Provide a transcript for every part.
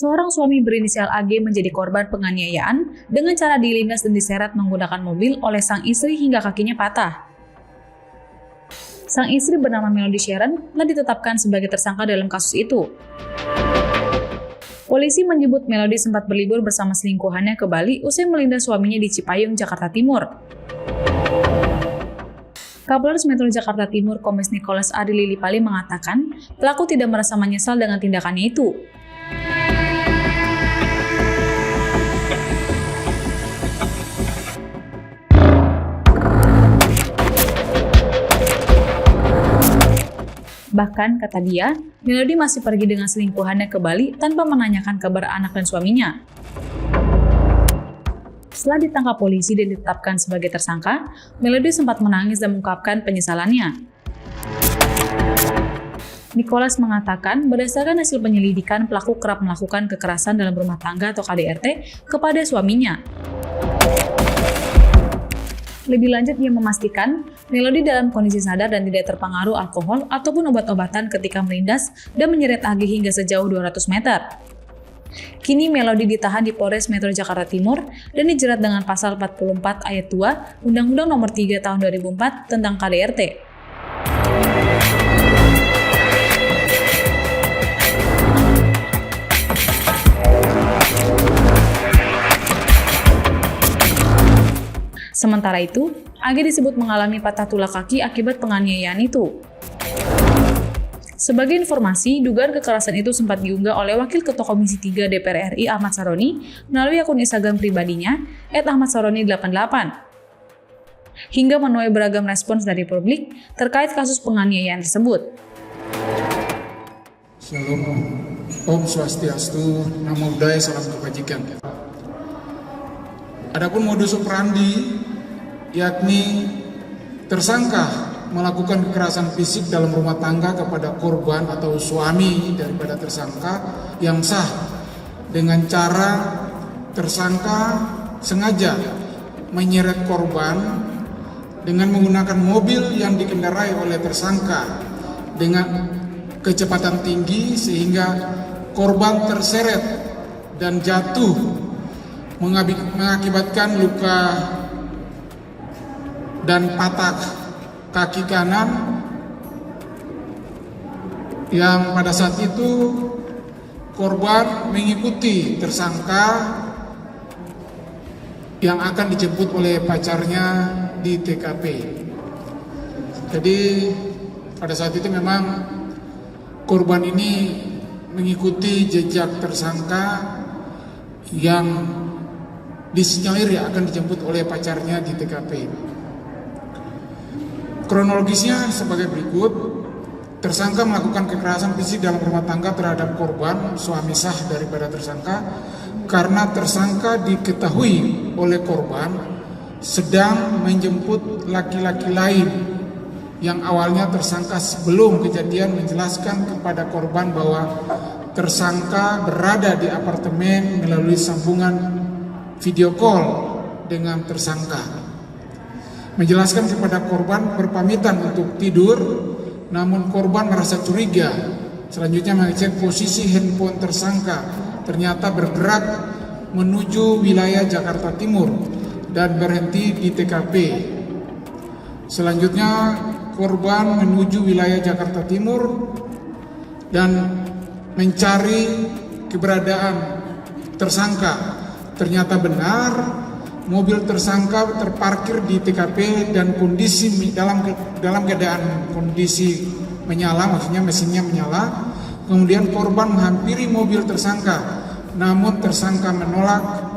Seorang suami berinisial AG menjadi korban penganiayaan dengan cara dilindas dan diseret menggunakan mobil oleh sang istri hingga kakinya patah. Sang istri bernama Melody Sharon telah ditetapkan sebagai tersangka dalam kasus itu. Polisi menyebut Melody sempat berlibur bersama selingkuhannya ke Bali usai melindas suaminya di Cipayung, Jakarta Timur. Kapolres Metro Jakarta Timur Kombes Nicholas Adi Lilipali mengatakan pelaku tidak merasa menyesal dengan tindakannya itu. Bahkan, kata dia, Melody masih pergi dengan selingkuhannya ke Bali tanpa menanyakan kabar anak dan suaminya. Setelah ditangkap polisi dan ditetapkan sebagai tersangka, Melody sempat menangis dan mengungkapkan penyesalannya. Nicholas mengatakan berdasarkan hasil penyelidikan, pelaku kerap melakukan kekerasan dalam rumah tangga atau KDRT kepada suaminya. Lebih lanjut, dia memastikan Melody dalam kondisi sadar dan tidak terpengaruh alkohol ataupun obat-obatan ketika melindas dan menyeret AG hingga sejauh 200 meter. Kini Melody ditahan di Polres Metro Jakarta Timur dan dijerat dengan pasal 44 ayat 2 Undang-Undang Nomor 3 Tahun 2004 tentang KDRT. Sementara itu, AG disebut mengalami patah tulang kaki akibat penganiayaan itu. Sebagai informasi, dugaan kekerasan itu sempat diunggah oleh Wakil Ketua Komisi 3 DPR RI Ahmad Saroni melalui akun Instagram pribadinya @ahmadsaroni88. Hingga menuai beragam respons dari publik terkait kasus penganiayaan tersebut. Shalom, Om Swastiastu, Namo Buddhaya, salam kebajikan. Adapun modus operandi, yakni tersangka melakukan kekerasan fisik dalam rumah tangga kepada korban atau suami daripada tersangka yang sah dengan cara tersangka sengaja menyeret korban dengan menggunakan mobil yang dikendarai oleh tersangka dengan kecepatan tinggi sehingga korban terseret dan jatuh mengakibatkan luka dan patah kaki kanan yang pada saat itu korban mengikuti tersangka yang akan dijemput oleh pacarnya di TKP. Jadi pada saat itu memang korban ini mengikuti jejak tersangka yang disinyalir akan dijemput oleh pacarnya di TKP. Kronologisnya sebagai berikut. Tersangka melakukan kekerasan fisik dalam rumah tangga terhadap korban, suami sah daripada tersangka, karena tersangka diketahui oleh korban sedang menjemput laki-laki lain yang awalnya tersangka sebelum kejadian menjelaskan kepada korban bahwa tersangka berada di apartemen melalui sambungan video call dengan tersangka. Menjelaskan kepada korban berpamitan untuk tidur, namun korban merasa curiga. Selanjutnya mengecek posisi handphone tersangka, ternyata bergerak menuju wilayah Jakarta Timur dan berhenti di TKP. Selanjutnya korban menuju wilayah Jakarta Timur dan mencari keberadaan tersangka. Ternyata benar mobil tersangka terparkir di TKP dan kondisi dalam keadaan kondisi menyala, maksudnya mesinnya menyala. Kemudian korban menghampiri mobil tersangka, namun tersangka menolak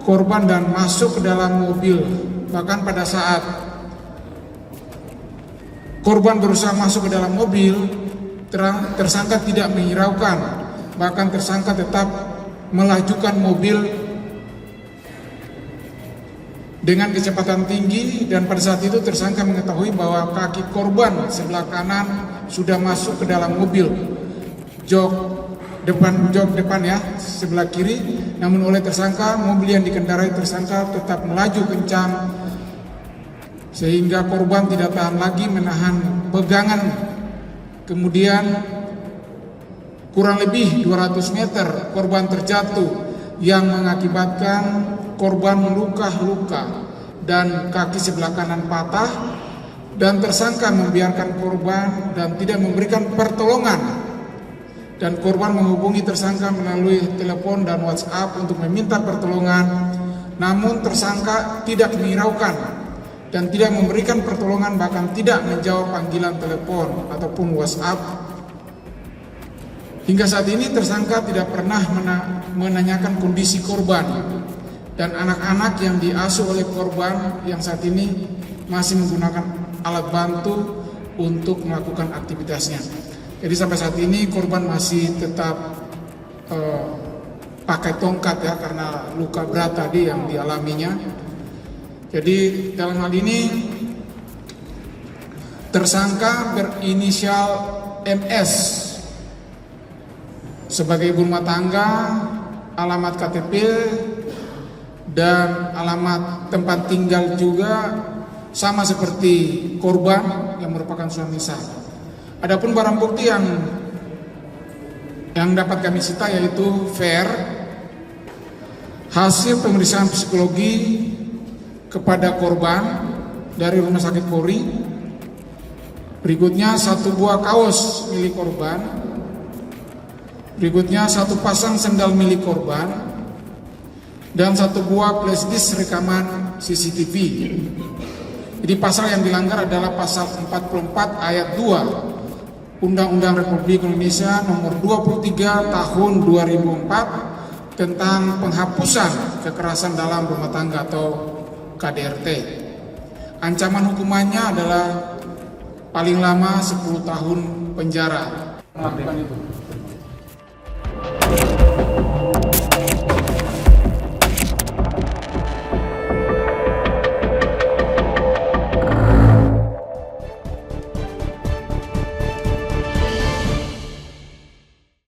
korban dan masuk ke dalam mobil. Bahkan pada saat korban berusaha masuk ke dalam mobil, tersangka tidak menghiraukan, bahkan tersangka tetap melajukan mobil dengan kecepatan tinggi, dan pada saat itu tersangka mengetahui bahwa kaki korban sebelah kanan sudah masuk ke dalam mobil, jok depan ya, sebelah kiri. Namun oleh tersangka, mobil yang dikendarai tersangka tetap melaju kencang sehingga korban tidak tahan lagi menahan pegangan. Kemudian kurang lebih 200 meter korban terjatuh yang mengakibatkan korban luka-luka dan kaki sebelah kanan patah, dan tersangka membiarkan korban dan tidak memberikan pertolongan, dan korban menghubungi tersangka melalui telepon dan WhatsApp untuk meminta pertolongan, namun tersangka tidak menghiraukan dan tidak memberikan pertolongan, bahkan tidak menjawab panggilan telepon ataupun WhatsApp. Hingga saat ini tersangka tidak pernah menanyakan kondisi korban dan anak-anak yang diasuh oleh korban yang saat ini masih menggunakan alat bantu untuk melakukan aktivitasnya. Jadi sampai saat ini korban masih tetap pakai tongkat ya, karena luka berat tadi yang dialaminya. Jadi dalam hal ini tersangka berinisial MS sebagai ibu rumah tangga, alamat KTP dan alamat tempat tinggal juga sama seperti korban yang merupakan suami sah. Adapun barang bukti yang dapat kami sita yaitu hasil pemeriksaan psikologi kepada korban dari Rumah Sakit Polri. Berikutnya 1 buah kaos milik korban. Berikutnya 1 pasang sendal milik korban dan 1 buah flashdisk rekaman CCTV. Jadi pasal yang dilanggar adalah pasal 44 ayat 2 Undang-Undang Republik Indonesia nomor 23 tahun 2004 tentang penghapusan kekerasan dalam rumah tangga atau KDRT. Ancaman hukumannya adalah paling lama 10 tahun penjara. Melakukan itu.